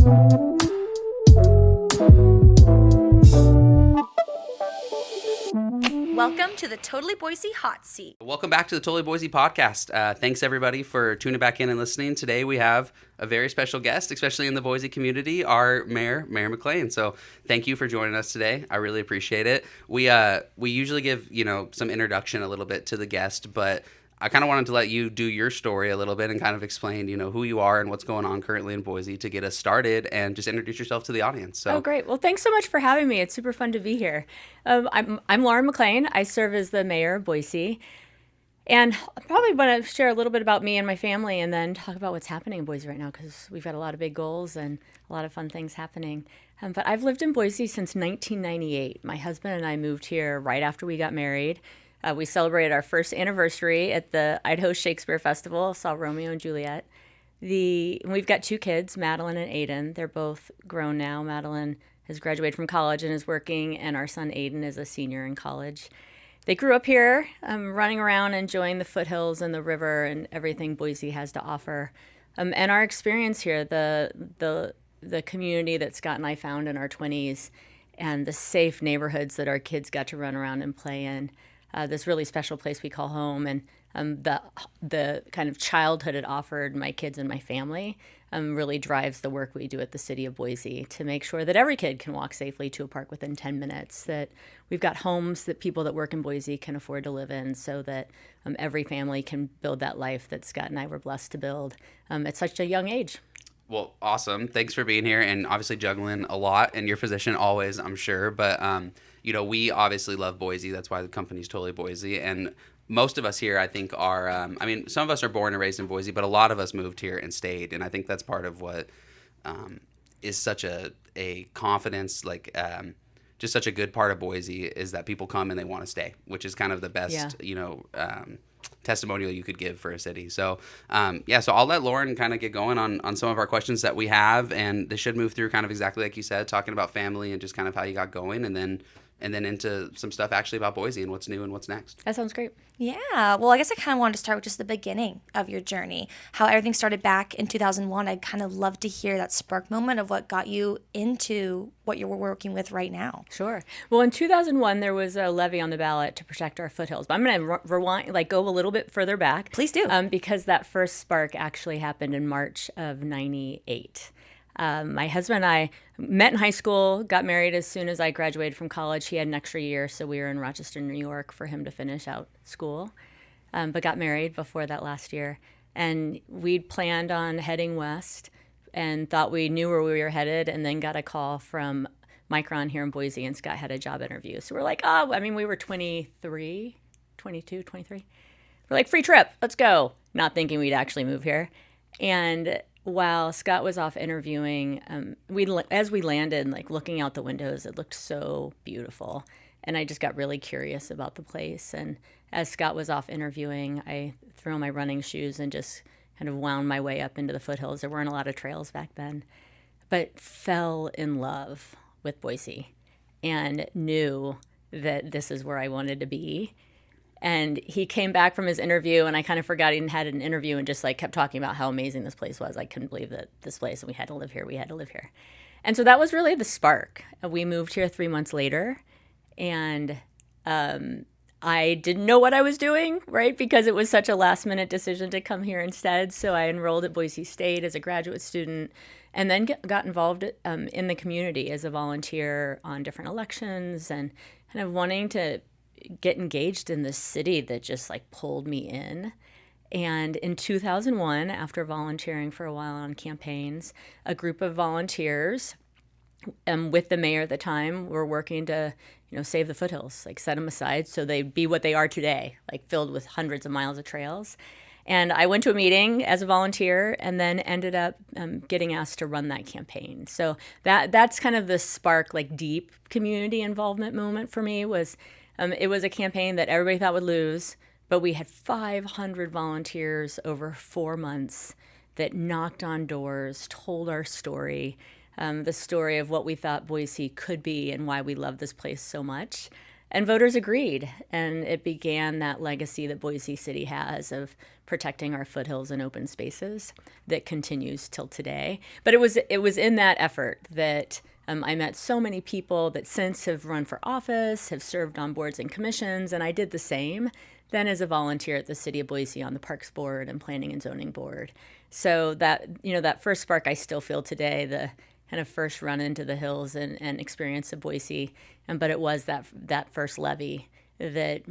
Welcome to the Totally Boise Hot Seat. Welcome back to the Totally Boise podcast. Thanks everybody for tuning back in and listening. Today we have a very special guest, especially in the Boise community, our Mayor McLean. So thank you for joining us today. I really appreciate it. We usually give some introduction a little bit to the guest, but I kind of wanted to let you do your story a little bit and kind of explain, who you are and what's going on currently in Boise to get us started, and just introduce yourself to the audience. So. Oh, great. Well, thanks so much for having me. It's super fun to be here. I'm Lauren McLean. I serve as the mayor of Boise. And I probably want to share a little bit about me and my family and then talk about what's happening in Boise right now, because we've got a lot of big goals and a lot of fun things happening. But I've lived in Boise since 1998. My husband and I moved here right after we got married. We celebrated our first anniversary at the Idaho Shakespeare Festival, saw Romeo and Juliet. We've got two kids, Madeline and Aiden. They're both grown now. Madeline has graduated from college and is working, and our son Aiden is a senior in college. They grew up here, running around, enjoying the foothills and the river and everything Boise has to offer. And our experience here, the community that Scott and I found in our 20s, and the safe neighborhoods that our kids got to run around and play in. This really special place we call home, and the kind of childhood it offered my kids and my family really drives the work we do at the city of Boise to make sure that every kid can walk safely to a park within 10 minutes, that we've got homes that people that work in Boise can afford to live in, so that every family can build that life that Scott and I were blessed to build at such a young age. Well, awesome. Thanks for being here, and obviously juggling a lot in your position always, I'm sure. But, we obviously love Boise. That's why the company's Totally Boise. And most of us here, I think, are, some of us are born and raised in Boise, but a lot of us moved here and stayed. And I think that's part of what is such a confidence, just such a good part of Boise, is that people come and they want to stay, which is kind of the best, testimonial you could give for a city. So, so I'll let Lauren kind of get going on some of our questions that we have, and they should move through kind of exactly like you said, talking about family and just kind of how you got going, and then into some stuff actually about Boise and what's new and what's next. That sounds great. Yeah. Well, I guess I kind of wanted to start with just the beginning of your journey, how everything started back in 2001. I'd kind of love to hear that spark moment of what got you into what you're working with right now. Sure. Well, in 2001, there was a levy on the ballot to protect our foothills. But I'm going to rewind, go a little bit further back. Please do. Because that first spark actually happened in March of 98. My husband and I met in high school, got married as soon as I graduated from college. He had an extra year, so we were in Rochester, New York for him to finish out school, but got married before that last year. And we'd planned on heading west and thought we knew where we were headed, and then got a call from Micron here in Boise, and Scott had a job interview. So we're like, we were 22, 23. We're like, free trip, let's go. Not thinking we'd actually move here. And while Scott was off interviewing, as we landed, looking out the windows, it looked so beautiful. And I just got really curious about the place. And as Scott was off interviewing, I threw on my running shoes and just kind of wound my way up into the foothills. There weren't a lot of trails back then, but fell in love with Boise and knew that this is where I wanted to be. And he came back from his interview, and I kind of forgot he had an interview, and just kept talking about how amazing this place was. I couldn't believe that this place, and we had to live here. And so that was really the spark. We moved here 3 months later, and I didn't know what I was doing, right? Because it was such a last minute decision to come here instead. So I enrolled at Boise State as a graduate student, and then got involved in the community as a volunteer on different elections, and kind of wanting to get engaged in this city that just pulled me in. And in 2001, after volunteering for a while on campaigns, a group of volunteers with the mayor at the time were working to save the foothills, set them aside so they'd be what they are today, filled with hundreds of miles of trails. And I went to a meeting as a volunteer, and then ended up getting asked to run that campaign. So that's kind of the spark, deep community involvement moment for me. Was it was a campaign that everybody thought would lose, but we had 500 volunteers over 4 months that knocked on doors, told our story, the story of what we thought Boise could be and why we love this place so much. And voters agreed, and it began that legacy that Boise City has of protecting our foothills and open spaces that continues till today. But it was in that effort that I met so many people that since have run for office, have served on boards and commissions, and I did the same then as a volunteer at the City of Boise on the Parks Board and Planning and Zoning Board. So that, that first spark I still feel today, the kind of first run into the hills and experience of Boise. But it was that first levy that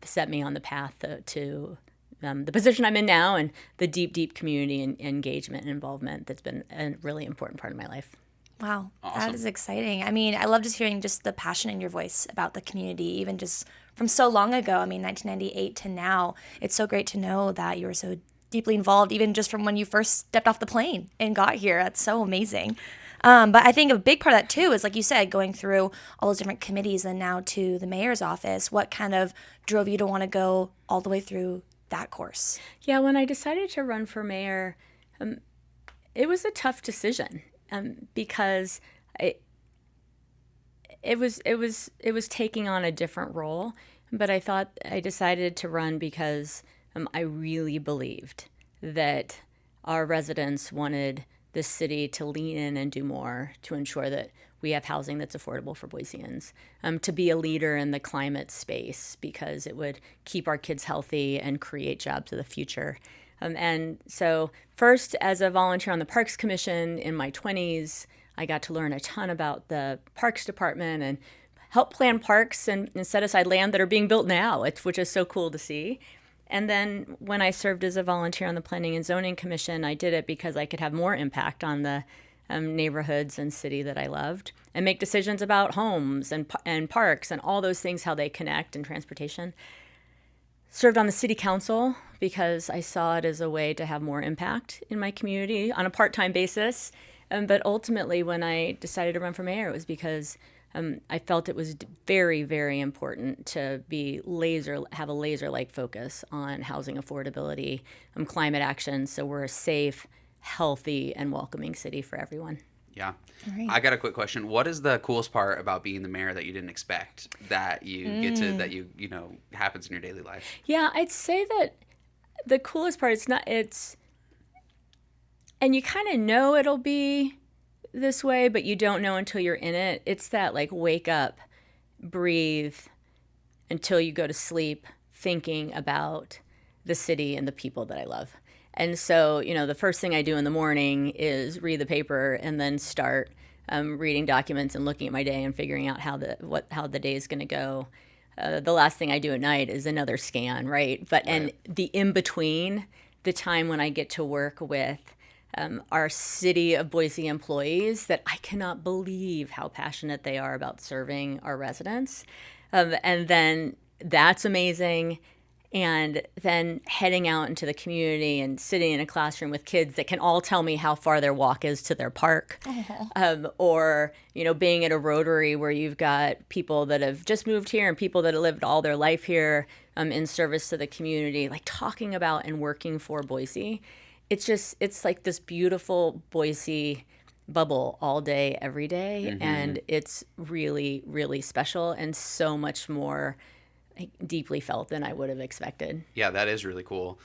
set me on the path to the position I'm in now and the deep community and engagement and involvement that's been a really important part of my life. Wow, Awesome. That is exciting. I mean, I love just hearing just the passion in your voice about the community, even just from so long ago. I mean, 1998 to now. It's so great to know that you were so deeply involved, even just from when you first stepped off the plane and got here. That's so amazing. But I think a big part of that, too, is, like you said, going through all those different committees and now to the mayor's office. What kind of drove you to want to go all the way through that course? Yeah, when I decided to run for mayor, it was a tough decision because it was taking on a different role. But I decided to run because I really believed that our residents wanted this city to lean in and do more to ensure that we have housing that's affordable for Boiseans, to be a leader in the climate space because it would keep our kids healthy and create jobs of the future. And so first, as a volunteer on the Parks Commission in my 20s, I got to learn a ton about the Parks Department and help plan parks and set aside land that are being built now, which is so cool to see. And then when I served as a volunteer on the Planning and Zoning Commission, I did it because I could have more impact on the neighborhoods and city that I loved and make decisions about homes and parks and all those things, how they connect, and transportation. Served on the city council because I saw it as a way to have more impact in my community on a part-time basis. But ultimately, when I decided to run for mayor, it was because I felt it was very, very important to have a laser-like focus on housing affordability, climate action, so we're a safe, healthy, and welcoming city for everyone. Yeah. Right. I got a quick question. What is the coolest part about being the mayor that you didn't expect that you get to, that you happens in your daily life? Yeah, I'd say that the coolest part, and you kind of know it'll be this way, but you don't know until you're in it. It's that wake up, breathe until you go to sleep thinking about the city and the people that I love. And so, the first thing I do in the morning is read the paper and then start reading documents and looking at my day and figuring out how the day is going to go. The last thing I do at night is another scan, right? And the in between, the time when I get to work with our City of Boise employees, that I cannot believe how passionate they are about serving our residents. And then that's amazing. And then heading out into the community and sitting in a classroom with kids that can all tell me how far their walk is to their park. Or, being at a Rotary where you've got people that have just moved here and people that have lived all their life here in service to the community, talking about and working for Boise. It's like this beautiful Boise bubble all day, every day. Mm-hmm. And it's really, really special and so much more deeply felt than I would have expected. Yeah, that is really cool.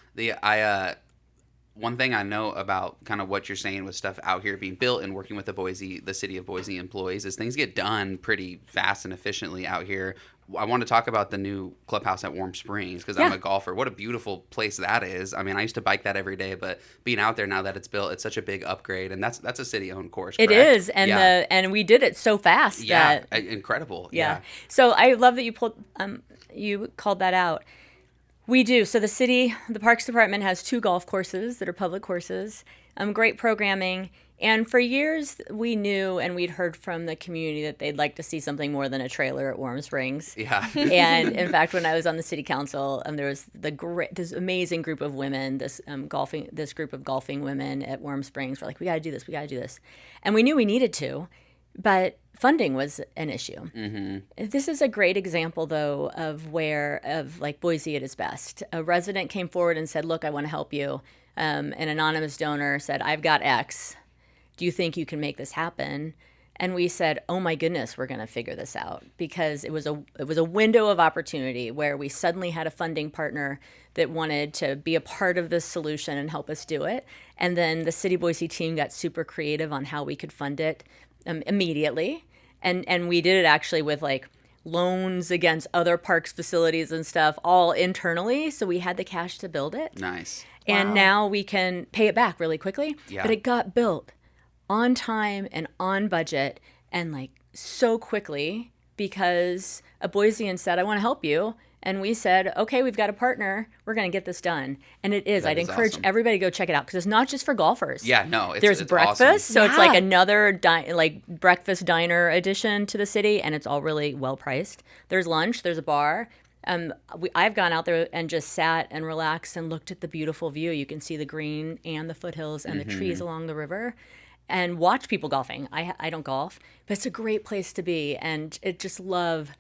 One thing I know about kind of what you're saying with stuff out here being built and working with the City of Boise employees is things get done pretty fast and efficiently out here. I want to talk about the new clubhouse at Warm Springs because I'm a golfer. What a beautiful place that is. I mean, I used to bike that every day, but being out there now that it's built, it's such a big upgrade, and that's a city-owned course, correct? It is, and and we did it so fast. Yeah, incredible. Yeah. So I love that you called that out. We do. So the Parks Department has 2 golf courses that are public courses, great programming. And for years, we knew and we'd heard from the community that they'd like to see something more than a trailer at Warm Springs. Yeah. And in fact, when I was on the city council, there was this amazing group of women, this group of golfing women at Warm Springs were like, we got to do this, we got to do this. And we knew we needed to, but funding was an issue. Mm-hmm. This is a great example, though, of Boise at its best. A resident came forward and said, look, I want to help you. An anonymous donor said, I've got X. Do you think you can make this happen? And we said, "Oh my goodness, we're going to figure this out," because it was a window of opportunity where we suddenly had a funding partner that wanted to be a part of this solution and help us do it. And then the City Boise team got super creative on how we could fund it immediately. And we did it actually with like loans against other parks facilities and stuff, all internally. So we had the cash to build it. Nice. And Wow. now we can pay it back really quickly. Yeah. But it got built on time and on budget and like so quickly because a Boisean said, "I want to help you." And we said, "Okay, we've got a partner. We're going to get this done." And it is. That I'd is encourage awesome. everybody to go check it out because it's not just for golfers. Yeah, no, There's it's breakfast, awesome. so it's like Yeah. another breakfast diner addition to the city, and it's all really well priced. There's lunch, there's a bar. I've gone out there and just sat and relaxed and looked at the beautiful view. You can see the green and the foothills and the trees along the river, and watch people golfing. I don't golf, but it's a great place to be, and it just love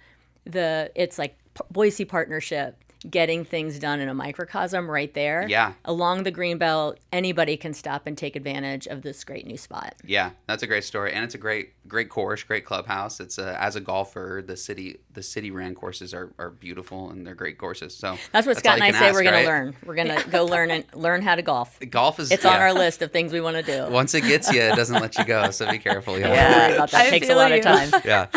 it's like Boise partnership. Getting things done in a microcosm right there. Yeah. Along the Greenbelt, anybody can stop and take advantage of this great new spot. Yeah, that's a great story, and it's a great course, great clubhouse. It's as a golfer, the city ran courses are beautiful and they're great courses. So That's what Scott all and you I can say ask, we're going right? to learn. We're going to go learn how to golf. Golf is It's on our list of things we want to do. Once it gets you, it doesn't let you go. So be careful. Don't worry about that. I Takes a feel lot you. of time. Yeah.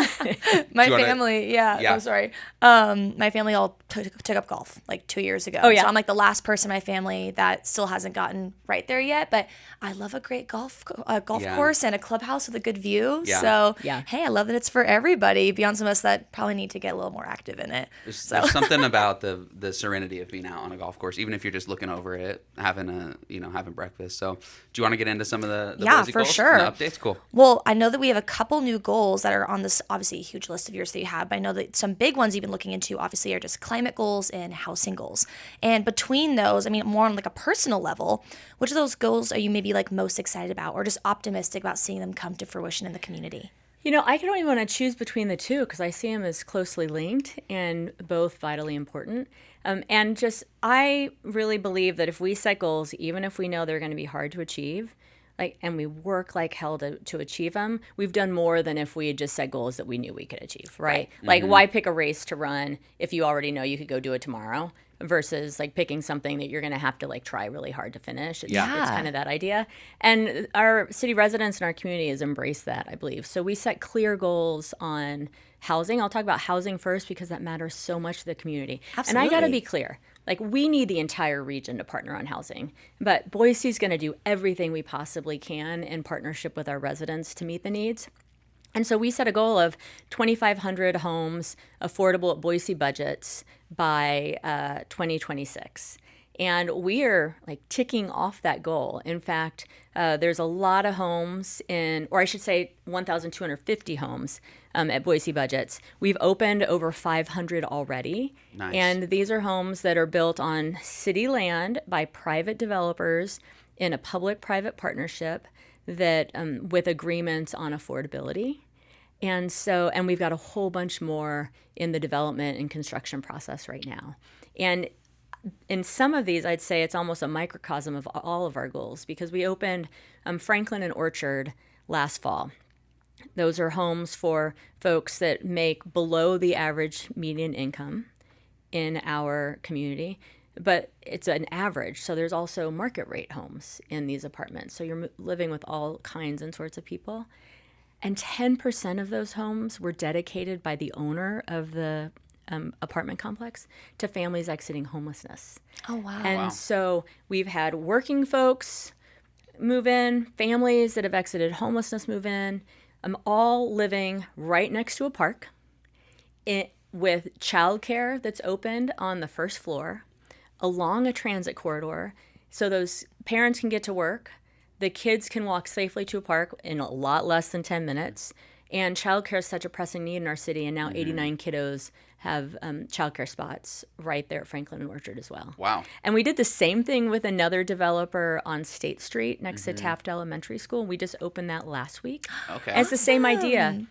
My Do you wanna- family, yeah. Yeah. I'm sorry. My family all took up golf like 2 years ago. Oh, yeah. So I'm like the last person in my family that still hasn't gotten right there yet. But I love a great golf Yeah. course and a clubhouse with a good view. Yeah. So Yeah. hey, I love that it's for everybody. Beyond some of us that probably need to get a little more active in it. There's something about the serenity of being out on a golf course, even if you're just looking over it, having breakfast. So, do you want to get into some of the Yeah, Boise for goals sure. and the updates? Cool. Well, I know that we have a couple new goals that are on this obviously huge list of yours that you have, but I know that some big ones you've been looking into obviously are just climate goals and housing goals. And between those, I mean, more on like a personal level, which of those goals are you maybe like most excited about or just optimistic about seeing them come to fruition in the community? I don't even want to choose between the two because I see them as closely linked and both vitally important. And just, I really believe that if we set goals, even if we know they're going to be hard to achieve, and we work like hell to achieve them, we've done more than if we had just set goals that we knew we could achieve, right? Like, why pick a race to run if you already know you could go do it tomorrow versus like picking something that you're going to have to like try really hard to finish. It's kind of that idea. And our city residents and our community has embraced that, I believe. So we set clear goals on housing. I'll talk about housing first because that matters so much to the community. Absolutely. And I got to be clear. Like, we need the entire region to partner on housing, but Boise's going to do everything we possibly can in partnership with our residents to meet the needs. And so we set a goal of 2,500 homes affordable at Boise budgets by 2026. And we're like ticking off that goal. In fact, there's a lot of homes or I should say 1,250 homes at Boise budgets. We've opened over 500 already. Nice. And these are homes that are built on city land by private developers in a public-private partnership that with agreements on affordability. And we've got a whole bunch more in the development and construction process right now. And in some of these, I'd say it's almost a microcosm of all of our goals because we opened Franklin and Orchard last fall. Those are homes for folks that make below the average median income in our community, but it's an average. So there's also market rate homes in these apartments. So you're living with all kinds and sorts of people. And 10% of those homes were dedicated by the owner of the apartment complex to families exiting homelessness. Oh, wow. And so we've had working folks move in, families that have exited homelessness move in, all living right next to a park with childcare that's opened on the first floor along a transit corridor so those parents can get to work. The kids can walk safely to a park in a lot less than 10 minutes. And childcare is such a pressing need in our city. And now 89 kiddos have childcare spots right there at Franklin and Orchard as well. Wow. And we did the same thing with another developer on State Street next to Taft Elementary School. We just opened that last week. Okay. And it's the same idea.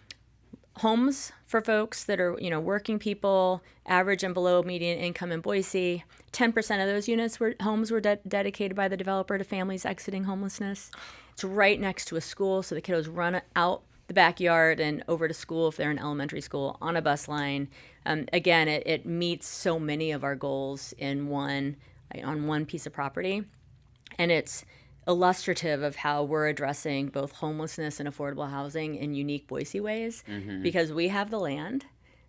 Homes for folks that are, working people, average and below median income in Boise. 10% of those homes were dedicated by the developer to families exiting homelessness. It's right next to a school, so the kiddos run out the backyard and over to school if they're in elementary school on a bus line. Again, it meets so many of our goals in on one piece of property. And it's illustrative of how we're addressing both homelessness and affordable housing in unique Boise ways, because we have the land,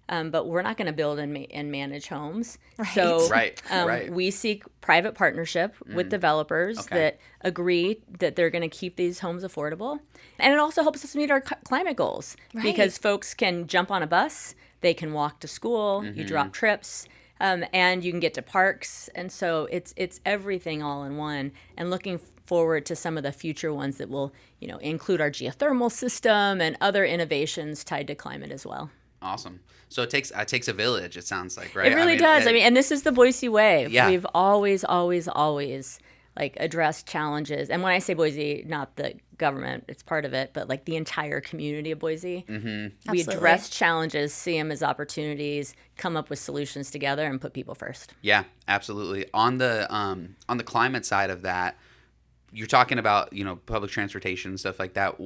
but we're not going to build and manage homes. Right. So Right. we seek private partnership with developers that agree that they're going to keep these homes affordable. And it also helps us meet our climate goals, because folks can jump on a bus, they can walk to school, you drop trips. And you can get to parks, and so it's everything all in one. And looking forward to some of the future ones that will, include our geothermal system and other innovations tied to climate as well. Awesome. So it takes a village, it sounds like, right? It really does. And this is the Boise way. Yeah. We've always addressed challenges. And when I say Boise, not the government, it's part of it, but like the entire community of Boise. We address challenges, see them as opportunities, come up with solutions together, and put people first. Yeah, absolutely. On the climate side of that, you're talking about, public transportation and stuff like that.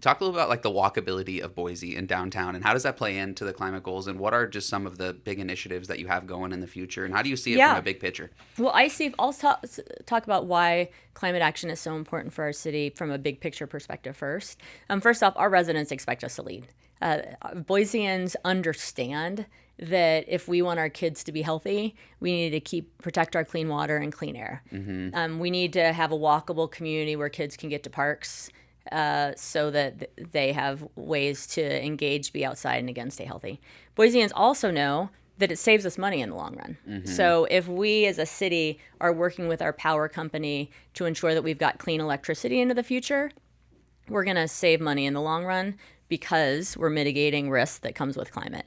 Talk a little about like the walkability of Boise and downtown, and how does that play into the climate goals, and what are just some of the big initiatives that you have going in the future, and how do you see it from a big picture? Well, I'll talk about why climate action is so important for our city from a big picture perspective first. First off, our residents expect us to lead. Boiseans understand that if we want our kids to be healthy, we need to protect our clean water and clean air. We need to have a walkable community where kids can get to parks so that they have ways to engage, be outside, and again, stay healthy. Boiseans also know that it saves us money in the long run. So if we as a city are working with our power company to ensure that we've got clean electricity into the future, we're going to save money in the long run because we're mitigating risk that comes with climate.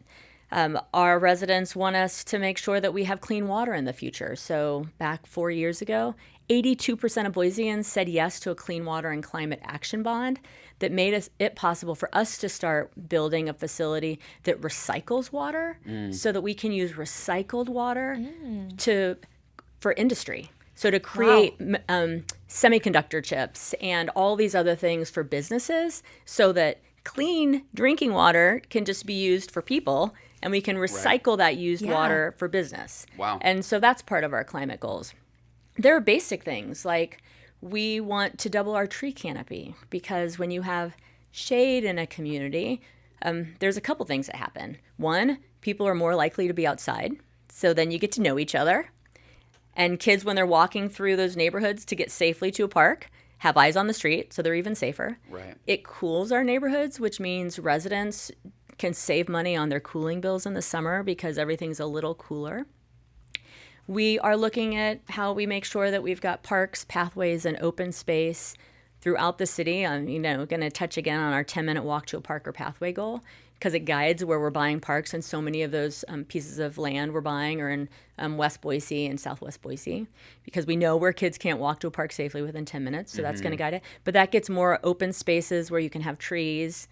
Our residents want us to make sure that we have clean water in the future. So back 4 years ago, 82% of Boiseans said yes to a clean water and climate action bond that made it possible for us to start building a facility that recycles water so that we can use recycled water for industry. So to create semiconductor chips and all these other things for businesses so that clean drinking water can just be used for people, and we can recycle that used water for business. Wow. And so that's part of our climate goals. There are basic things like we want to double our tree canopy, because when you have shade in a community, there's a couple things that happen. One, people are more likely to be outside, so then you get to know each other. And kids, when they're walking through those neighborhoods to get safely to a park, have eyes on the street, so they're even safer. Right. It cools our neighborhoods, which means residents can save money on their cooling bills in the summer because everything's a little cooler. We are looking at how we make sure that we've got parks, pathways, and open space throughout the city. I'm going to touch again on our 10-minute walk to a park or pathway goal, because it guides where we're buying parks, and so many of those pieces of land we're buying are in West Boise and Southwest Boise, because we know where kids can't walk to a park safely within 10 minutes, so that's going to guide it. But that gets more open spaces where you can have trees,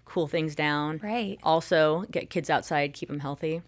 cool things down. Right. Also get kids outside, keep them healthy.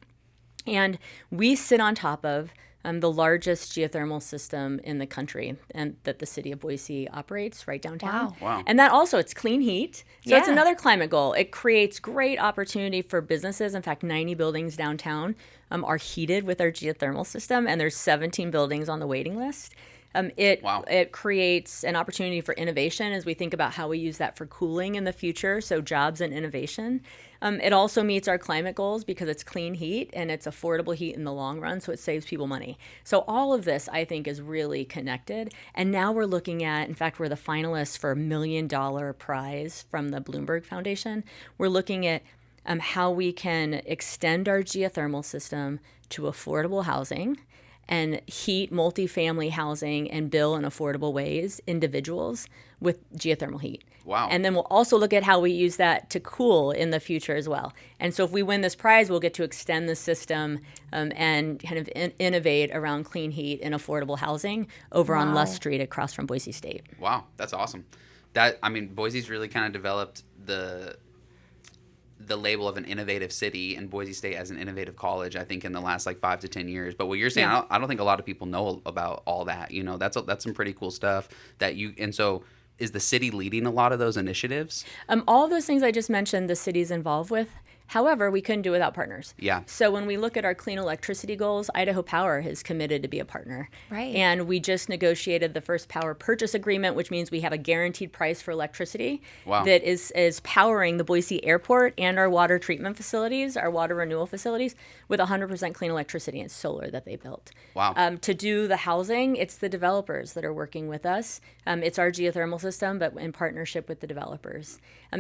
And we sit on top of the largest geothermal system in the country, and that the city of Boise operates right downtown. Wow. And that also, it's clean heat. So it's Yeah. another climate goal. It creates great opportunity for businesses. In fact, 90 buildings downtown are heated with our geothermal system, and there's 17 buildings on the waiting list. It creates an opportunity for innovation as we think about how we use that for cooling in the future, so jobs and innovation. It also meets our climate goals because it's clean heat and it's affordable heat in the long run, so it saves people money. So all of this, I think, is really connected. And now we're looking at, in fact, we're the finalists for $1 million prize from the Bloomberg Foundation. We're looking at how we can extend our geothermal system to affordable housing and heat multifamily housing and build in affordable ways individuals with geothermal heat. Wow. And then we'll also look at how we use that to cool in the future as well. And so if we win this prize, we'll get to extend the system and kind of innovate around clean heat and affordable housing over on Lusk Street across from Boise State. Wow, that's awesome. Boise's really kind of developed the label of an innovative city, and Boise State as an innovative college, I think, in the last 5 to 10 years. But what you're saying, I don't think a lot of people know about all that. That's some pretty cool stuff and so is the city leading a lot of those initiatives? All of those things I just mentioned, the city's involved with. However, we couldn't do it without partners. Yeah. So when we look at our clean electricity goals, Idaho Power has committed to be a partner. Right. And we just negotiated the first power purchase agreement, which means we have a guaranteed price for electricity Wow. that is powering the Boise airport and our water treatment facilities, our water renewal facilities, with 100% clean electricity and solar that they built. Wow. To do the housing, it's the developers that are working with us. It's our geothermal system, but in partnership with the developers.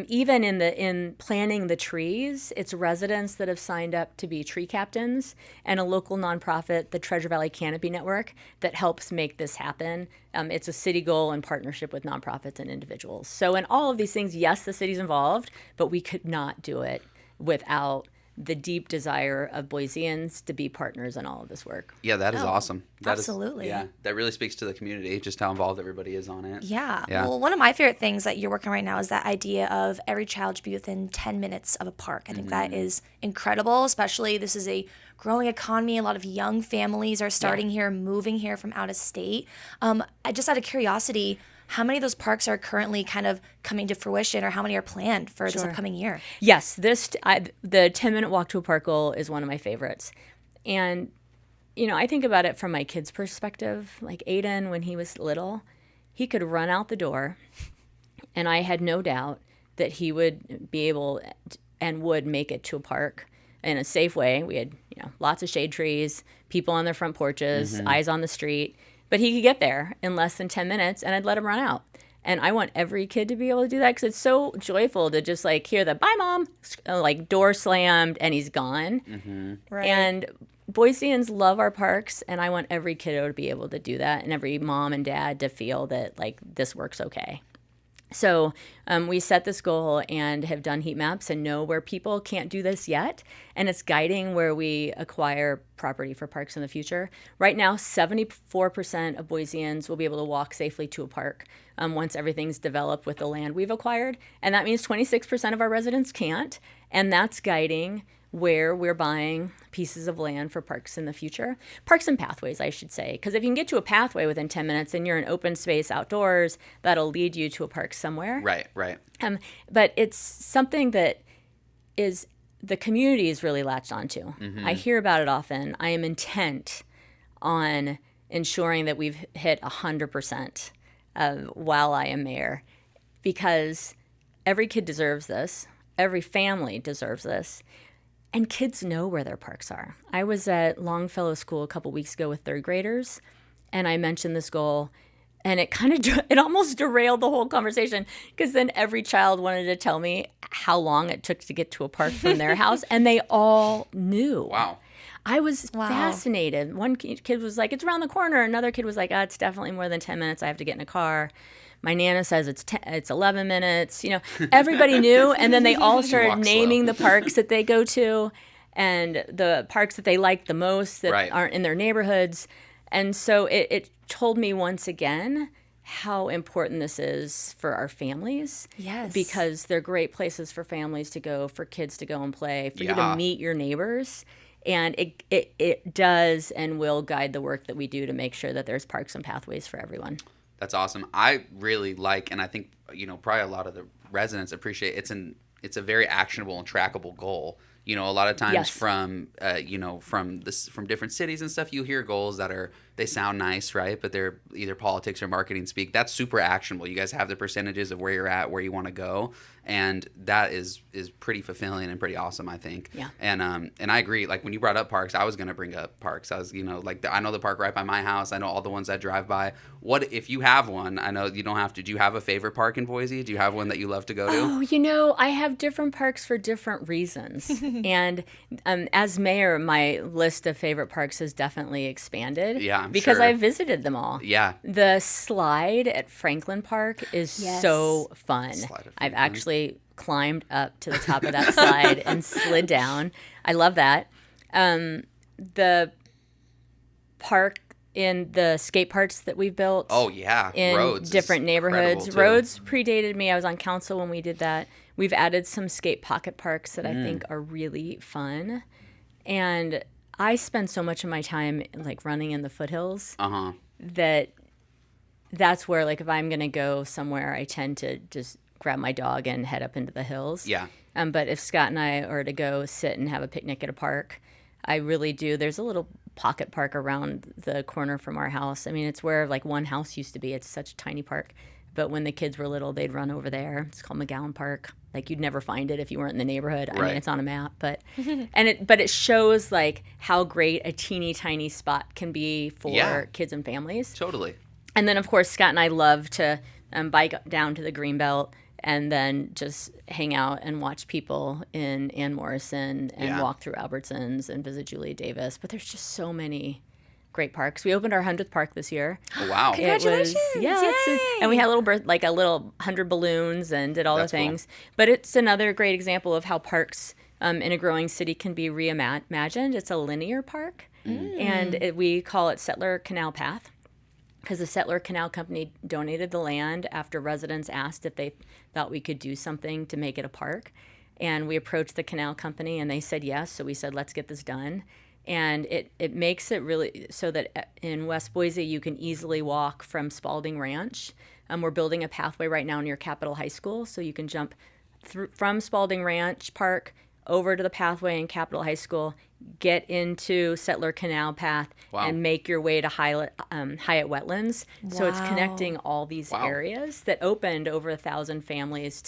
Even in planting the trees, it's residents that have signed up to be tree captains and a local nonprofit, the Treasure Valley Canopy Network, that helps make this happen. It's a city goal in partnership with nonprofits and individuals. So in all of these things, yes, the city's involved, but we could not do it without the deep desire of Boiseans to be partners in all of this work. Yeah, that is awesome. Absolutely. That really speaks to the community, just how involved everybody is on it. Yeah. Yeah. Well, one of my favorite things that you're working right now is that idea of every child should be within 10 minutes of a park. I think that is incredible, especially this is a growing economy. A lot of young families are starting here, moving here from out of state. I just out of curiosity, how many of those parks are currently kind of coming to fruition, or how many are planned for this upcoming year? Yes, the 10-minute walk to a park goal is one of my favorites. And, I think about it from my kid's perspective. Like Aiden, when he was little, he could run out the door, and I had no doubt that he would be able and would make it to a park in a safe way. We had, lots of shade trees, people on their front porches, eyes on the street. But he could get there in less than 10 minutes, and I'd let him run out. And I want every kid to be able to do that because it's so joyful to just hear the "bye, mom," door slammed, and he's gone. Right. And Boiseans love our parks, and I want every kiddo to be able to do that, and every mom and dad to feel that this works okay. So we set this goal and have done heat maps and know where people can't do this yet. And it's guiding where we acquire property for parks in the future. Right now, 74% of Boiseans will be able to walk safely to a park once everything's developed with the land we've acquired. And that means 26% of our residents can't. And that's guiding where we're buying pieces of land for parks in the future. Parks and pathways, I should say. Because if you can get to a pathway within 10 minutes, then you're in open space outdoors. That'll lead you to a park somewhere. Right. But it's something that is the community is really latched onto. I hear about it often. I am intent on ensuring that we've hit 100% while I am mayor. Because every kid deserves this. Every family deserves this. And kids know where their parks are. I was at Longfellow School a couple weeks ago with third graders, and I mentioned this goal, and it almost derailed the whole conversation because then every child wanted to tell me how long it took to get to a park from their house, and they all knew. Wow. I was fascinated. One kid was like, "It's around the corner." Another kid was like, "It's definitely more than 10 minutes. I have to get in a car." My Nana says it's 11 minutes. Everybody knew, and then they all started naming the parks that they go to and the parks that they like the most that aren't in their neighborhoods. And so it told me once again how important this is for our families. Yes. Because they're great places for families to go, for kids to go and play, for you to meet your neighbors. And it does and will guide the work that we do to make sure that there's parks and pathways for everyone. That's awesome. I really like, and I think probably a lot of the residents appreciate. It's a very actionable and trackable goal. A lot of times from different cities and stuff, you hear goals that they sound nice, right? But they're either politics or marketing speak. That's super actionable. You guys have the percentages of where you're at, where you want to go, and that is pretty fulfilling and pretty awesome, I think. Yeah. And I agree. Like when you brought up parks, I was gonna bring up parks. I was I know the park right by my house. I know all the ones I drive by. What if you have one? I know you don't have to. Do you have a favorite park in Boise? Do you have one that you love to go to? Oh, I have different parks for different reasons. And as mayor, my list of favorite parks has definitely expanded. Yeah, I'm because sure. I visited them all. Yeah. The slide at Franklin Park is so fun. I've actually climbed up to the top of that slide and slid down. I love that. The park in the skate parks that we've built. Oh, yeah. In Roads different neighborhoods. Too. Roads predated me. I was on council when we did that. We've added some skate pocket parks that I think are really fun. And I spend so much of my time running in the foothills that that's where, like, if I'm going to go somewhere, I tend to just grab my dog and head up into the hills. Yeah. But if Scott and I are to go sit and have a picnic at a park, I really do. There's a little pocket park around the corner from our house. I mean, it's where like one house used to be. It's such a tiny park. But when the kids were little, they'd run over there. It's called McGowan Park. Like, you'd never find it if you weren't in the neighborhood. I mean, it's on a map, but but it shows like how great a teeny tiny spot can be for kids and families. Totally. And then, of course, Scott and I love to bike down to the Greenbelt and then just hang out and watch people in Ann Morrison and walk through Albertsons and visit Julia Davis. But there's just so many great parks. We opened our 100th park this year. Oh, wow. Congratulations. And we had a little 100 balloons and did all the things. Cool. But it's another great example of how parks in a growing city can be reimagined. It's a linear park, and we call it Settler Canal Path, because the Settler Canal Company donated the land after residents asked if they thought we could do something to make it a park. And we approached the canal company, and they said yes. So we said, let's get this done. And it makes it really so that in West Boise, you can easily walk from Spalding Ranch. We're building a pathway right now near Capitol High School, so you can jump from Spalding Ranch Park over to the pathway in Capitol High School, get into Settler Canal Path, and make your way to Hyatt Wetlands. Wow. So it's connecting all these areas that opened over 1,000 families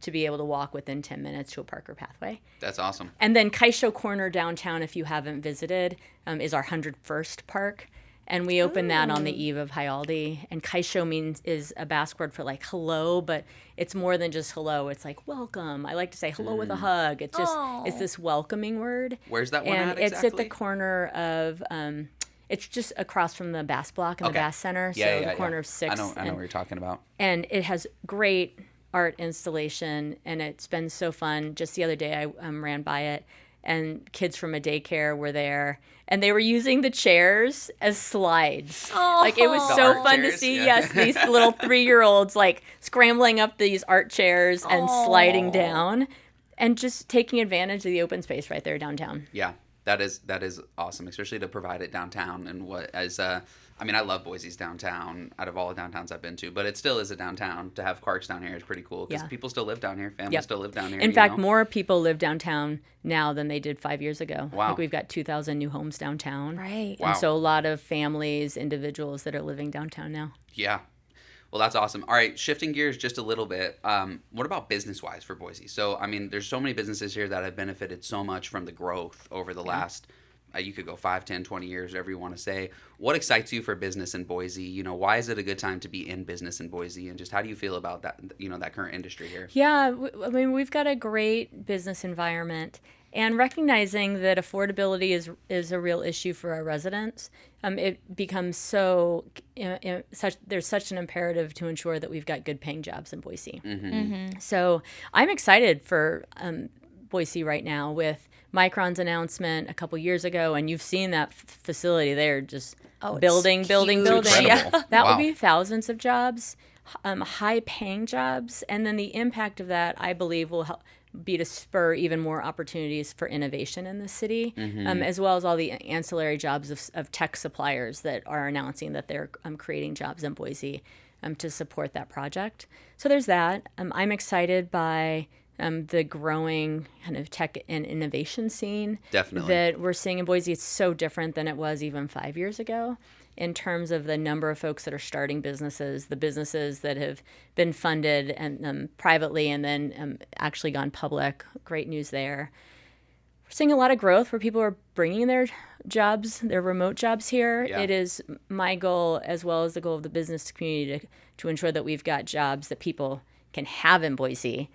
to be able to walk within 10 minutes to a park or pathway. That's awesome. And then Kaisho Corner downtown, if you haven't visited, is our 101st park. And we opened that on the eve of Hyaldi. And Kaisho is a Basque word for like hello, but it's more than just hello. It's like welcome. I like to say hello with a hug. It's just, it's this welcoming word. Where's that one at exactly? It's at the corner of, it's just across from the Bass Block and the Bass Center. So the corner of 6th. I know what you're talking about. And it has great art installation, and it's been so fun. Just the other day I ran by it, and kids from a daycare were there, and they were using the chairs as slides. Like, it was so fun to see these little 3-year-olds like scrambling up these art chairs and sliding down and just taking advantage of the open space right there downtown. That is awesome, especially to provide it downtown. And I love Boise's downtown out of all the downtowns I've been to, but it still is a downtown. To have parks down here is pretty cool because people still live down here. Families still live down here. In fact, more people live downtown now than they did 5 years ago. Wow. Like, we've got 2,000 new homes downtown. Right. And so a lot of families, individuals that are living downtown now. Yeah. Well, that's awesome. All right, shifting gears just a little bit. What about business-wise for Boise? So, I mean, there's so many businesses here that have benefited so much from the growth over the last, you could go 5, 10, 20 years, whatever you want to say. What excites you for business in Boise? You know, why is it a good time to be in business in Boise? And just how do you feel about that, that current industry here? Yeah, I mean, we've got a great business environment. And recognizing that affordability is a real issue for our residents, it becomes there's such an imperative to ensure that we've got good paying jobs in Boise. So I'm excited for Boise right now with Micron's announcement a couple years ago, and you've seen that facility. They're just building. Incredible. That would be thousands of jobs, high paying jobs, and then the impact of that, I believe, will help be to spur even more opportunities for innovation in the city, as well as all the ancillary jobs of tech suppliers that are announcing that they're creating jobs in Boise to support that project. So there's that. I'm excited by the growing kind of tech and innovation scene that we're seeing in Boise. It's so different than it was even 5 years ago in terms of the number of folks that are starting businesses, the businesses that have been funded and privately and then actually gone public. Great news there. We're seeing a lot of growth where people are bringing their jobs, their remote jobs here. Yeah. It is my goal, as well as the goal of the business community, to ensure that we've got jobs that people can have in Boise,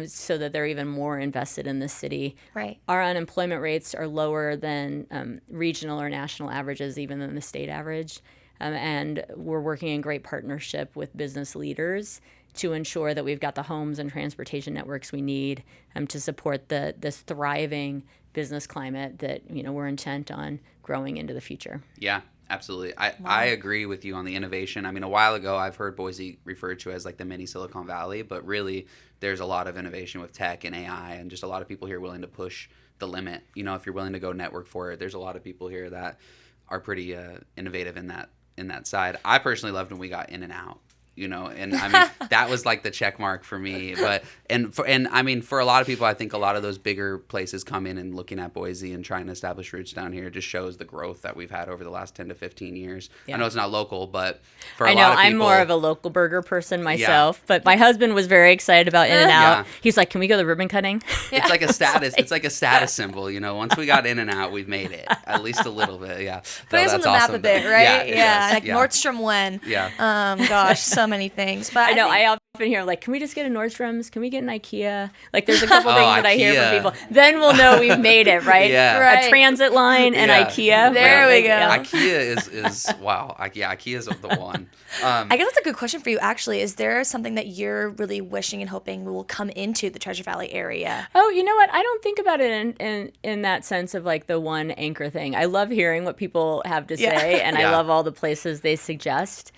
so that they're even more invested in the city. Right. Our unemployment rates are lower than regional or national averages, even than the state average. And we're working in great partnership with business leaders to ensure that we've got the homes and transportation networks we need to support this thriving business climate that we're intent on growing into the future. Yeah. Absolutely. I agree with you on the innovation. I mean, a while ago, I've heard Boise referred to as like the mini Silicon Valley, but really there's a lot of innovation with tech and AI and just a lot of people here willing to push the limit. If you're willing to go network for it, there's a lot of people here that are pretty innovative in in that side. I personally loved when we got In and Out. And I mean that was like the check mark for me. But I mean for a lot of people, I think a lot of those bigger places come in and looking at Boise and trying to establish roots down here just shows the growth that we've had over the last 10 to 15 years. Yeah. I know it's not local, but for a lot of people, I'm more of a local burger person myself, but my husband was very excited about In and Out. Yeah. He's like, "Can we go to the ribbon cutting?" It's like a status. It's like a status symbol. Once we got In and Out, we've made it at least a little bit. Yeah, but it's on the map a bit, right? Yeah, like Nordstrom when. Yeah. Gosh, so many things. But I know. I often hear like, "Can we just get a Nordstrom's? Can we get an IKEA?" Like, there's a couple things that I hear from people. Then we'll know we've made it, right? Yeah. Right. A transit line and IKEA. There we go. IKEA is wow. IKEA is the one. I guess that's a good question for you, actually. Is there something that you're really wishing and hoping will come into the Treasure Valley area? Oh, you know what? I don't think about it in that sense of like the one anchor thing. I love hearing what people have to say, and I love all the places they suggest.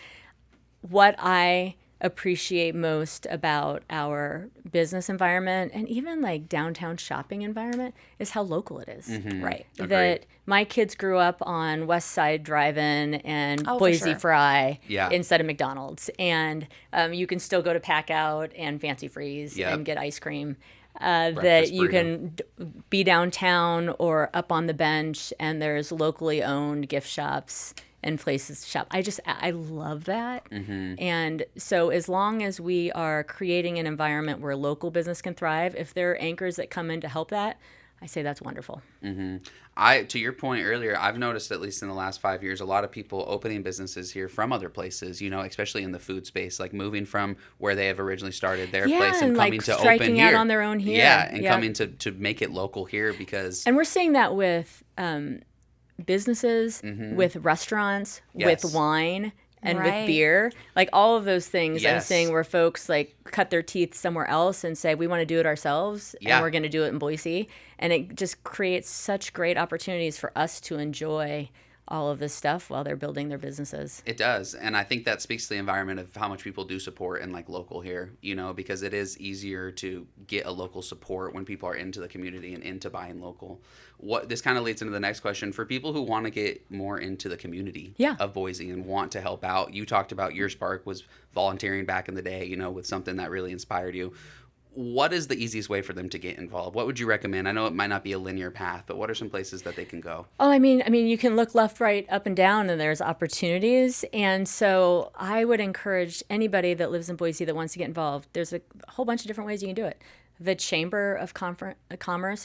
What I appreciate most about our business environment and even like downtown shopping environment is how local it is. Mm-hmm. Right. Agreed. That my kids grew up on West Side Drive-In and Boise Fry instead of McDonald's. And you can still go to Pack Out and Fancy Freeze and get ice cream. That you can be downtown or up on the bench, and there's locally owned gift shops and places to shop. I love that. Mm-hmm. And so as long as we are creating an environment where local business can thrive, if there are anchors that come in to help that, I say that's wonderful. Mm-hmm. To your point earlier, I've noticed, at least in the last 5 years, a lot of people opening businesses here from other places, especially in the food space, like moving from where they have originally started their place and coming like to striking open here. out on their own here. Yeah, and coming to make it local here because... And we're seeing that with businesses, with restaurants, with wine, and with beer, like all of those things. I'm seeing where folks like cut their teeth somewhere else and say, we want to do it ourselves and we're going to do it in Boise. And it just creates such great opportunities for us to enjoy all of this stuff while they're building their businesses. It does. And I think that speaks to the environment of how much people do support and like local here, because it is easier to get a local support when people are into the community and into buying local. This kind of leads into the next question. For people who want to get more into the community of Boise and want to help out, you talked about your spark was volunteering back in the day, with something that really inspired you. What is the easiest way for them to get involved? What would you recommend? I know it might not be a linear path, but what are some places that they can go? Oh, I mean, you can look left, right, up, and down, and there's opportunities. And so I would encourage anybody that lives in Boise that wants to get involved. There's a whole bunch of different ways you can do it. The Chamber of Commerce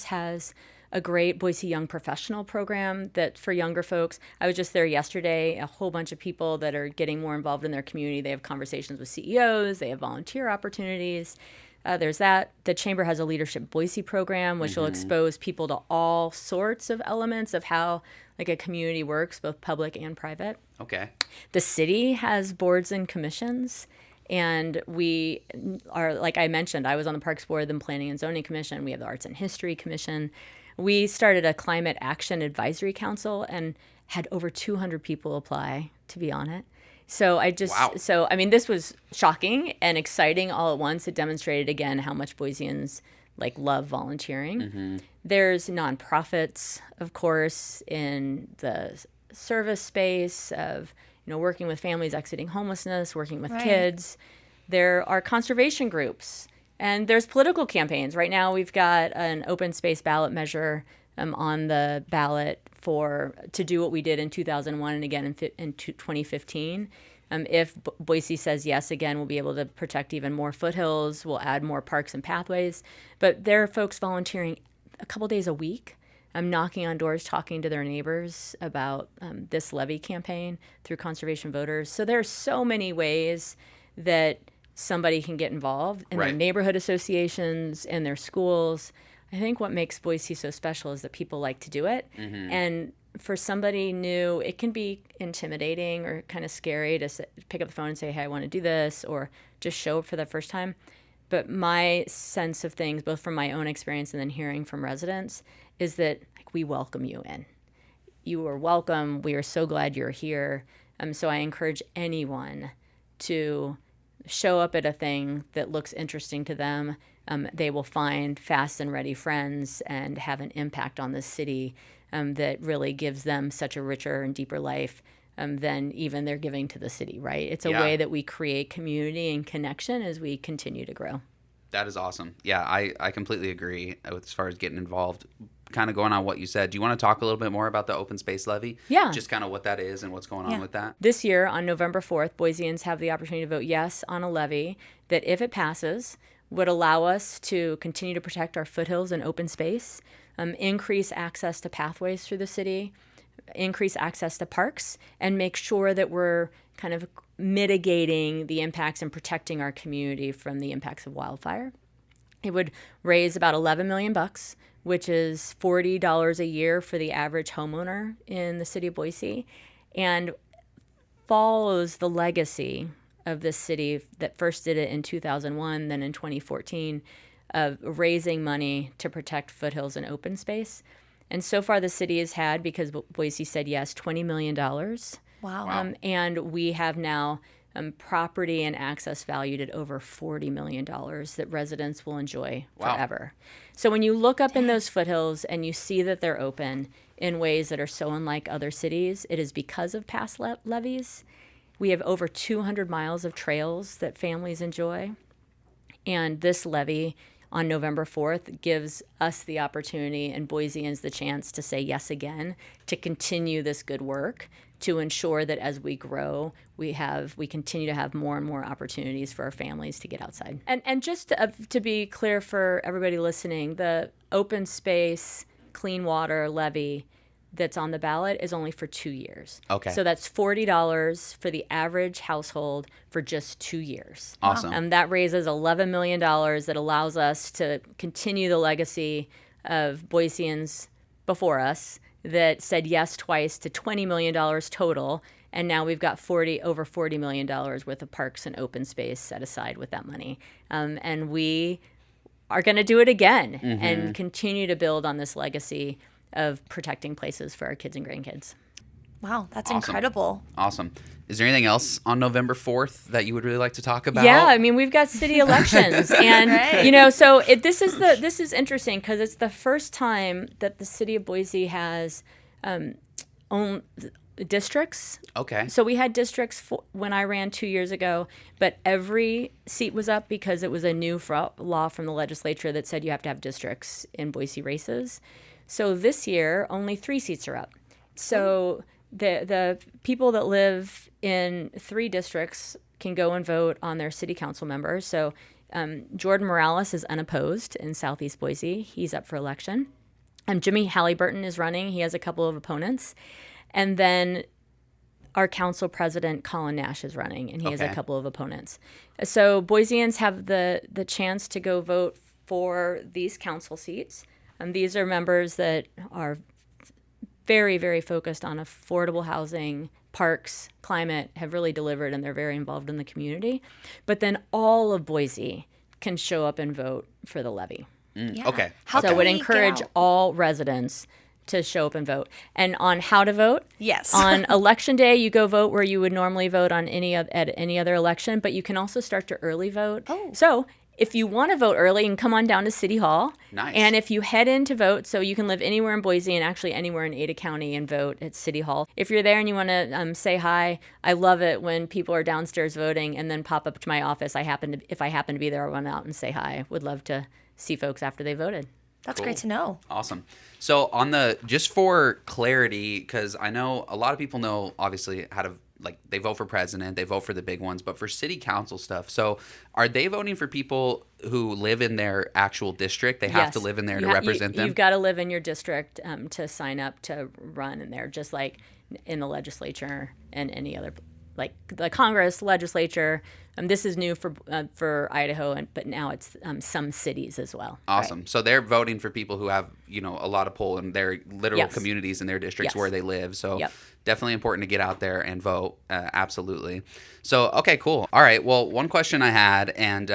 has a great Boise Young Professional program that for younger folks. I was just there yesterday. A whole bunch of people that are getting more involved in their community. They have conversations with CEOs. They have volunteer opportunities. There's that. The Chamber has a Leadership Boise program, which will expose people to all sorts of elements of how like a community works, both public and private. Okay. The city has boards and commissions. And we are, like I mentioned, I was on the Parks Board, the Planning and Zoning Commission. We have the Arts and History Commission. We started a Climate Action Advisory Council and had over 200 people apply to be on it. So this was shocking and exciting all at once. It demonstrated again how much Boiseans love volunteering. Mm-hmm. There's nonprofits, of course, in the service space of working with families exiting homelessness, working with kids. There are conservation groups, and there's political campaigns. Right now, we've got an open space ballot measure on the ballot to do what we did in 2001 and again in 2015. If Boise says yes again, we'll be able to protect even more foothills. We'll add more parks and pathways. But there are folks volunteering a couple days a week. I'm knocking on doors, talking to their neighbors about this levy campaign through Conservation Voters. So there are so many ways that somebody can get involved in their neighborhood associations and their schools. I think what makes Boise so special is that people like to do it. Mm-hmm. And for somebody new, it can be intimidating or kind of scary to pick up the phone and say, hey, I want to do this, or just show up for the first time. But my sense of things, both from my own experience and then hearing from residents, is that we welcome you in. You are welcome. We are so glad you're here. So I encourage anyone to show up at a thing that looks interesting to them. They will find fast and ready friends and have an impact on this city that really gives them such a richer and deeper life than even their giving to the city, right? It's a Yeah. way that we create community and connection as we continue to grow. That is awesome. Yeah, I completely agree as far as getting involved. Kind of going on what you said, do you want to talk a little bit more about the open space levy? Yeah. Just kind of what that is and what's going on with that? This year, on November 4th, Boiseans have the opportunity to vote yes on a levy that, if it passes, would allow us to continue to protect our foothills and open space, increase access to pathways through the city, increase access to parks, and make sure that we're kind of mitigating the impacts and protecting our community from the impacts of wildfire. It would raise about $11 million, which is $40 a year for the average homeowner in the city of Boise, and follows the legacy of this city that first did it in 2001, then in 2014, of raising money to protect foothills and open space. And so far the city has had, because Boise said yes, $20 million. Wow. And we have now property and access valued at over $40 million that residents will enjoy forever. So when you look up in those foothills and you see that they're open in ways that are so unlike other cities, it is because of past levies. We have over 200 miles of trails that families enjoy. And this levy on November 4th gives us the opportunity and Boiseans the chance to say yes again, to continue this good work, to ensure that as we grow, we continue to have more and more opportunities for our families to get outside. And just to be clear for everybody listening, the open space clean water levy that's on the ballot is only for 2 years. Okay. So that's $40 for the average household for just 2 years. Awesome. And that raises $11 million that allows us to continue the legacy of Boiseans before us that said yes twice to $20 million total. And now we've got over $40 million worth of parks and open space set aside with that money. And we are going to do it again and continue to build on this legacy of protecting places for our kids and grandkids. Wow, that's Awesome. incredible. Awesome. Is there anything else on November 4th that you would really like to talk about? Yeah, I mean, we've got city elections, and Right. so this is interesting because it's the first time that the city of Boise has own districts. Okay. So we had districts when I ran 2 years ago, but every seat was up because it was a new law from the legislature that said you have to have districts in Boise races. So this year, only 3 seats are up. So the people that live in 3 districts can go and vote on their city council members. So Jordan Morales is unopposed in Southeast Boise. He's up for election. Jimmy Halliburton is running. He has a couple of opponents. And then our council president, Colin Nash, is running, and he has a couple of opponents. So Boiseans have the chance to go vote for these council seats. These are members that are very, very focused on affordable housing, parks, climate, have really delivered, and they're very involved in the community. But then all of Boise can show up and vote for the levy. Yeah. Okay. How So I can would we get encourage out? all residents to show up and vote. And on how to vote, Yes. on election day, you go vote where you would normally vote on at any other election, but you can also start to early vote. Oh. So if you want to vote early, you can come on down to City Hall. Nice. And if you head in to vote, so you can live anywhere in Boise and actually anywhere in Ada County and vote at City Hall. If you're there and you want to say hi, I love it when people are downstairs voting and then pop up to my office. If I happen to be there, I'll run out and say hi. Would love to see folks after they voted. That's Cool. great to know. Awesome. So just for clarity, because I know a lot of people know obviously how to, like, they vote for president, they vote for the big ones, but for city council stuff, so are they voting for people who live in their actual district? They have to Yes. live in there to represent them? You've got to live in your district to sign up to run in there, just like in the legislature and any other, like the Congress, legislature. This is new for Idaho, but now it's some cities as well. Awesome. Right. So they're voting for people who have, a lot of pull in their literal Yes. communities in their districts Yes. where they live. So Yep. definitely important to get out there and vote. Absolutely. So, okay, cool. All right. Well, one question I had, and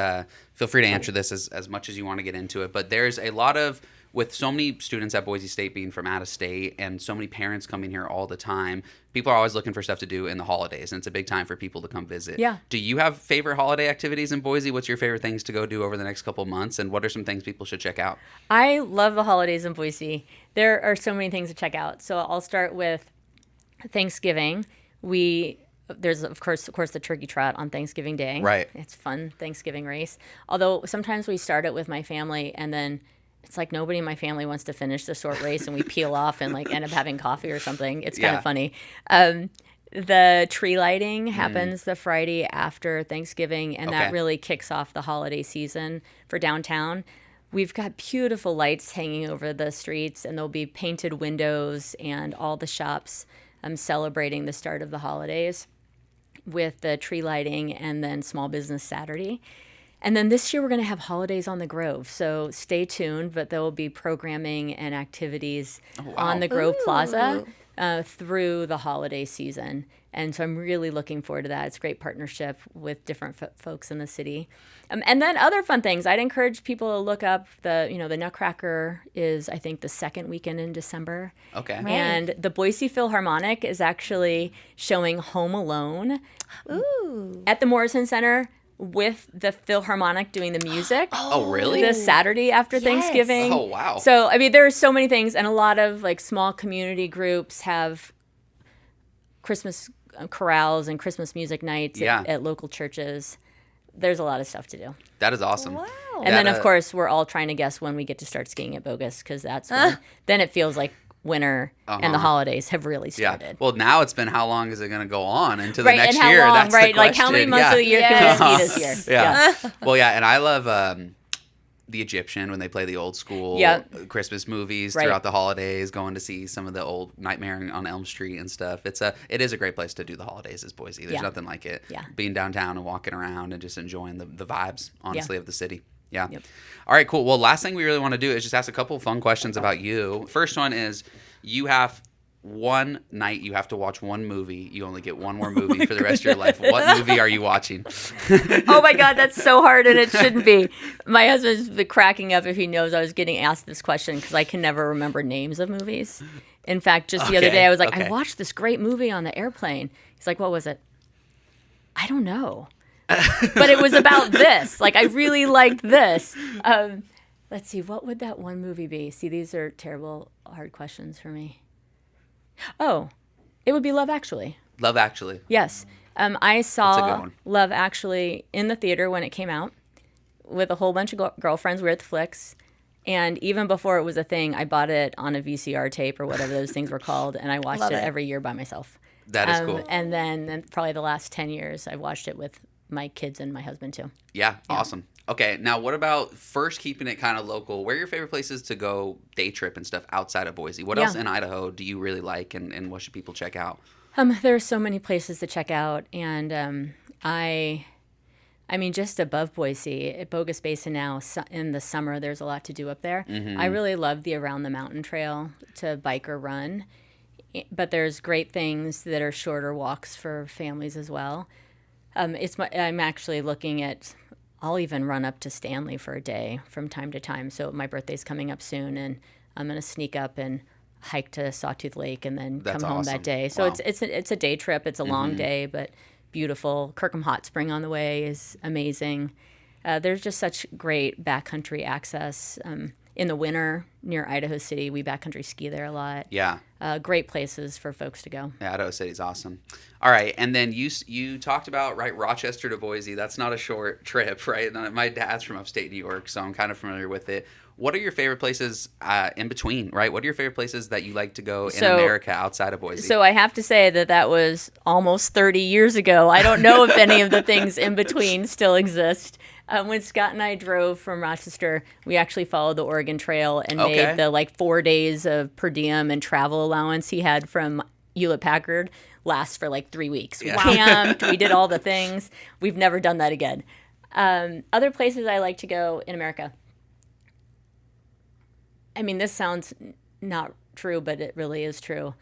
feel free to answer this as much as you want to get into it, but there's a lot of, with so many students at Boise State being from out of state and so many parents coming here all the time, people are always looking for stuff to do in the holidays, and it's a big time for people to come visit. Yeah. Do you have favorite holiday activities in Boise? What's your favorite things to go do over the next couple of months, and what are some things people should check out? I love the holidays in Boise. There are so many things to check out. So I'll start with Thanksgiving. There's of course the turkey trot on Thanksgiving Day. Right. It's fun Thanksgiving race. Although sometimes we start it with my family and then it's like nobody in my family wants to finish the short race and we peel off and like end up having coffee or something. It's kind of funny. The tree lighting happens the Friday after Thanksgiving, and that really kicks off the holiday season for downtown. We've got beautiful lights hanging over the streets, and there'll be painted windows and all the shops celebrating the start of the holidays with the tree lighting and then Small Business Saturday. And then this year we're going to have holidays on the Grove. So stay tuned, but there will be programming and activities on the Grove Plaza through the holiday season. And so I'm really looking forward to that. It's a great partnership with different folks in the city. And then other fun things. I'd encourage people to look up the Nutcracker is, I think, the second weekend in December. Okay. Right. And the Boise Philharmonic is actually showing Home Alone at the Morrison Center with the Philharmonic doing the music. Oh, really? The Saturday after Thanksgiving. Oh, wow. So, I mean, there are so many things, and a lot of like small community groups have Christmas chorales and Christmas music nights at local churches. There's a lot of stuff to do. That is awesome. Wow. And then, of course, we're all trying to guess when we get to start skiing at Bogus, because that's when, then it feels like winter and the holidays have really started. Yeah. Well, now it's been how long is it going to go on into the Right, next and how year? long, That's right? the Like how many question. months of the year can we ski this year? Yeah. Well, yeah, and I love the Egyptian when they play the old school Christmas movies throughout the holidays, going to see some of the old Nightmare on Elm Street and stuff. It is a great place to do the holidays is Boise. There's nothing like it. Yeah. Being downtown and walking around and just enjoying the vibes, honestly, of the city. Yeah. Yep. All right, cool. Well, last thing we really want to do is just ask a couple of fun questions about you. First one is you have one night you have to watch one movie. You only get one more movie for the rest of your life. What movie are you watching? Oh my God, that's so hard, and it shouldn't be. My husband's been cracking up if he knows I was getting asked this question because I can never remember names of movies. In fact, just the other day I was like, I watched this great movie on the airplane. He's like, what was it? I don't know. But it was about this. Like, I really liked this. Let's see, what would that one movie be? See, these are terrible, hard questions for me. Oh, it would be Love Actually. Love Actually. Yes. I That's a good saw one. Love Actually in the theater when it came out with a whole bunch of girlfriends. We were at the Flicks. And even before it was a thing, I bought it on a VCR tape or whatever those things were called. And I watched it every year by myself. That is cool. And then probably the last 10 years, I've watched it with my kids and my husband too. Yeah, awesome. Okay, now what about first keeping it kind of local? Where are your favorite places to go day trip and stuff outside of Boise? What else in Idaho do you really like and what should people check out? There are so many places to check out. And I mean, just above Boise, at Bogus Basin now, in the summer, there's a lot to do up there. Mm-hmm. I really love the Around the Mountain Trail to bike or run. But there's great things that are shorter walks for families as well. I'm actually looking at, I'll even run up to Stanley for a day from time to time. So my birthday's coming up soon, and I'm going to sneak up and hike to Sawtooth Lake and then come home that day. So it's a day trip. It's a long day, but beautiful. Kirkham Hot Spring on the way is amazing. There's just such great backcountry access. In the winter near Idaho City, we backcountry ski there a lot. Yeah. Great places for folks to go. Yeah, Idaho City's awesome. All right, and then you talked about, right, Rochester to Boise. That's not a short trip, right? My dad's from upstate New York, so I'm kind of familiar with it. What are your favorite places in between, right? What are your favorite places that you like to go in America outside of Boise? So I have to say that was almost 30 years ago. I don't know if any of the things in between still exist. When Scott and I drove from Rochester, we actually followed the Oregon Trail and made the 4 days of per diem and travel allowance he had from Hewlett-Packard last for 3 weeks. We camped, we did all the things. We've never done that again. Other places I like to go in America. I mean, this sounds not true, but it really is true.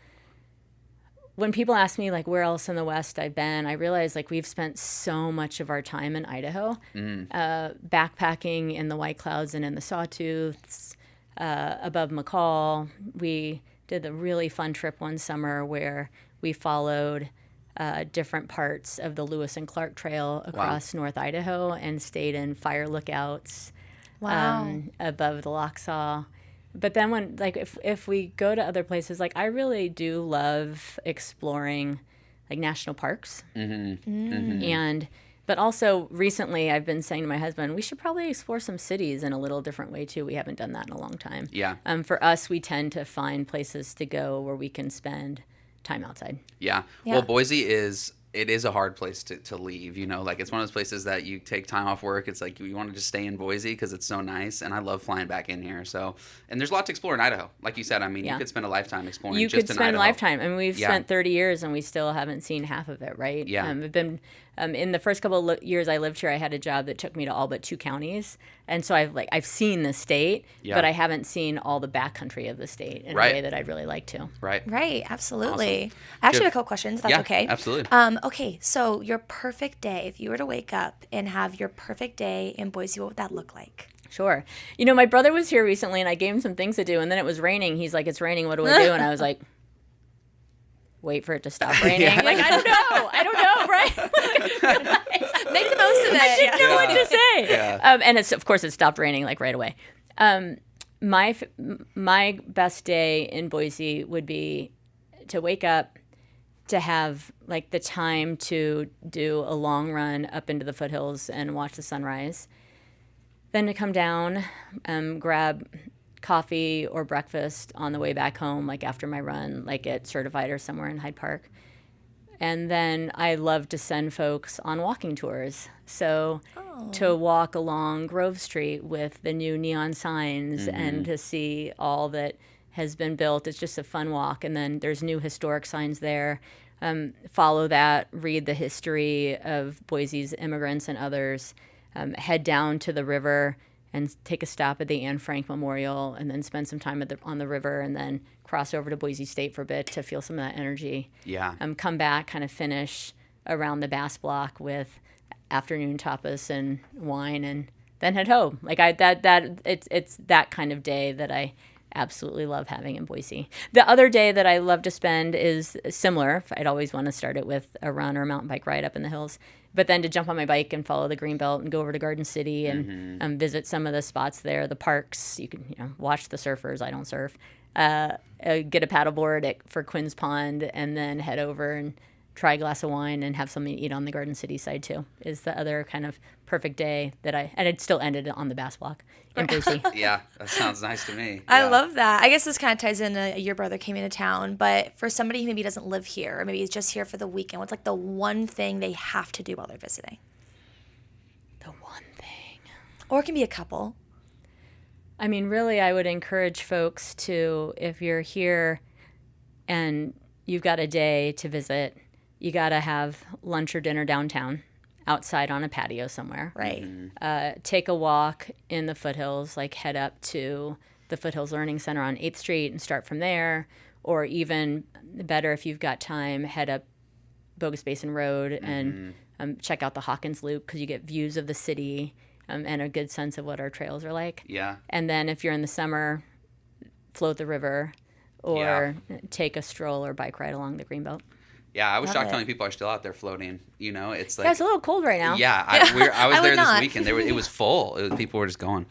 When people ask me where else in the West I've been, I realize we've spent so much of our time in Idaho, backpacking in the White Clouds and in the Sawtooths, above McCall. We did a really fun trip one summer where we followed different parts of the Lewis and Clark Trail across North Idaho and stayed in fire lookouts above the Lochsaw. But then when if we go to other places, I really do love exploring like national parks. Mm-hmm. And but also recently I've been saying to my husband, we should probably explore some cities in a little different way too. We haven't done that in a long time. Yeah. For us, we tend to find places to go where we can spend time outside. Yeah. Yeah. Well, Boise is a hard place to leave, you know, like it's one of those places that you take time off work. It's like you want to just stay in Boise because it's so nice. And I love flying back in here. So, and there's a lot to explore in Idaho. Like you said, I mean, Yeah. you could spend a lifetime exploring You just could in spend a Idaho. lifetime. I mean, we've Yeah. spent 30 years and we still haven't seen half of it, right? Yeah. We've been in the first couple of years I lived here. I had a job that took me to all but 2 counties, and so I've seen the state, Yeah. but I haven't seen all the backcountry of the state in Right. a way that I'd really like to. Right. Right, absolutely. I actually Good. have a couple questions, if that's Yeah, okay. absolutely. Okay, so your perfect day, if you were to wake up and have your perfect day in Boise, what would that look like? Sure. You know, my brother was here recently, and I gave him some things to do, and then it was raining. He's like, "It's raining. What do I do?" And I was like, "Wait for it to stop raining." Yeah. Like, I don't know, right? Make the most of it. I didn't know what to say. Yeah. And of course it stopped raining like right away. My best day in Boise would be to wake up, to have like the time to do a long run up into the foothills and watch the sunrise, then to come down, grab coffee or breakfast on the way back home, like after my run, like at Certified or somewhere in Hyde Park. And then I love to send folks on walking tours. So to walk along Grove Street with the new neon signs and to see all that has been built. It's just a fun walk. And then there's new historic signs there. Follow that, read the history of Boise's immigrants and others, head down to the river and take a stop at the Anne Frank Memorial, and then spend some time on the river, and then cross over to Boise State for a bit to feel some of that energy. Yeah. Come back, kind of finish around the Bass Block with afternoon tapas and wine, and then head home. Like it's that kind of day that I absolutely love having in Boise. The other day that I love to spend is similar. I'd always want to start it with a run or a mountain bike ride up in the hills, but then to jump on my bike and follow the Greenbelt and go over to Garden City and visit some of the spots there, the parks. You can watch the surfers. I don't surf. Get a paddleboard for Quinn's Pond, and then head over and try a glass of wine and have something to eat on the Garden City side too. Is the other kind of perfect day and it still ended on the Bass Block in Boise. Yeah, that sounds nice to me. I Yeah. love that. I guess this kind of ties into your brother came into town, but for somebody who maybe doesn't live here, or maybe is just here for the weekend, what's like the one thing they have to do while they're visiting? The one thing. Or it can be a couple. I mean, really, I would encourage folks to, if you're here and you've got a day to visit, you got to have lunch or dinner downtown, outside on a patio somewhere. Right. Take a walk in the foothills, like head up to the Foothills Learning Center on 8th Street and start from there. Or even better, if you've got time, head up Bogus Basin Road and check out the Hawkins Loop, because you get views of the city and a good sense of what our trails are like. Yeah. And then if you're in the summer, float the river or take a stroll or bike ride along the Greenbelt. Yeah, I was Love shocked it. how many people are still out there floating. You know, it's like Yeah, it's a little cold right now. Yeah, I was I would there this not. weekend. It was full. People were just going.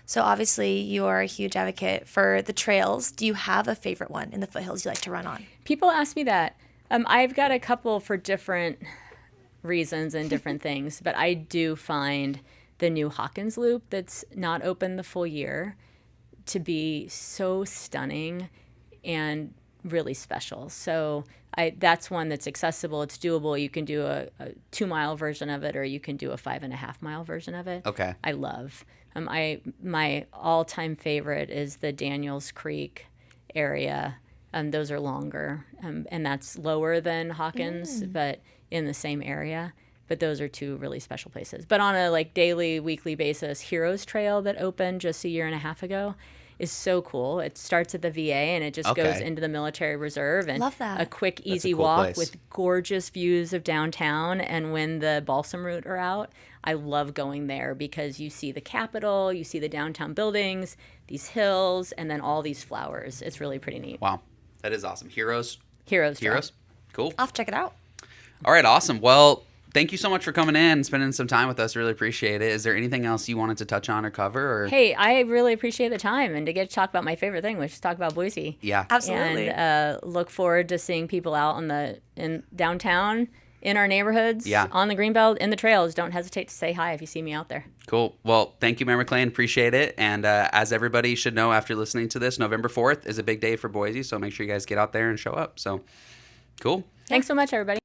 So obviously you are a huge advocate for the trails. Do you have a favorite one in the foothills you like to run on? People ask me that. I've got a couple for different reasons and different things, but I do find the new Hawkins Loop that's not open the full year to be so stunning and really special. So that's one that's accessible. It's doable. You can do a 2-mile version of it, or you can do a 5.5-mile version of it. Okay. I love. My all-time favorite is the Daniels Creek area. Those are longer, and that's lower than Hawkins, but in the same area. But those are two really special places. But on a daily, weekly basis, Heroes Trail that opened just a year and a half ago is so cool. It starts at the VA and it just goes Okay. into the military reserve, and Love that. a quick, a easy cool walk place. with gorgeous views of downtown. And when the balsam root are out, I love going there because you see the Capitol, you see the downtown buildings, these hills, and then all these flowers. It's really pretty neat. Wow. That is awesome. Heroes. Heroes Drive. Heroes. Cool. I'll have to check it out. All right. Awesome. Well, thank you so much for coming in and spending some time with us. Really appreciate it. Is there anything else you wanted to touch on or cover? Or Hey, I really appreciate the time and to get to talk about my favorite thing, which is talk about Boise. yeah. Absolutely. And look forward to seeing people out in downtown, in our neighborhoods, Yeah. on the greenbelt, in the trails. Don't hesitate to say hi if you see me out there. Cool. Well, thank you, Mayor McLean. Appreciate it. And as everybody should know after listening to this, November 4th is a big day for Boise. So make sure you guys get out there and show up. So cool. Thanks so much, everybody.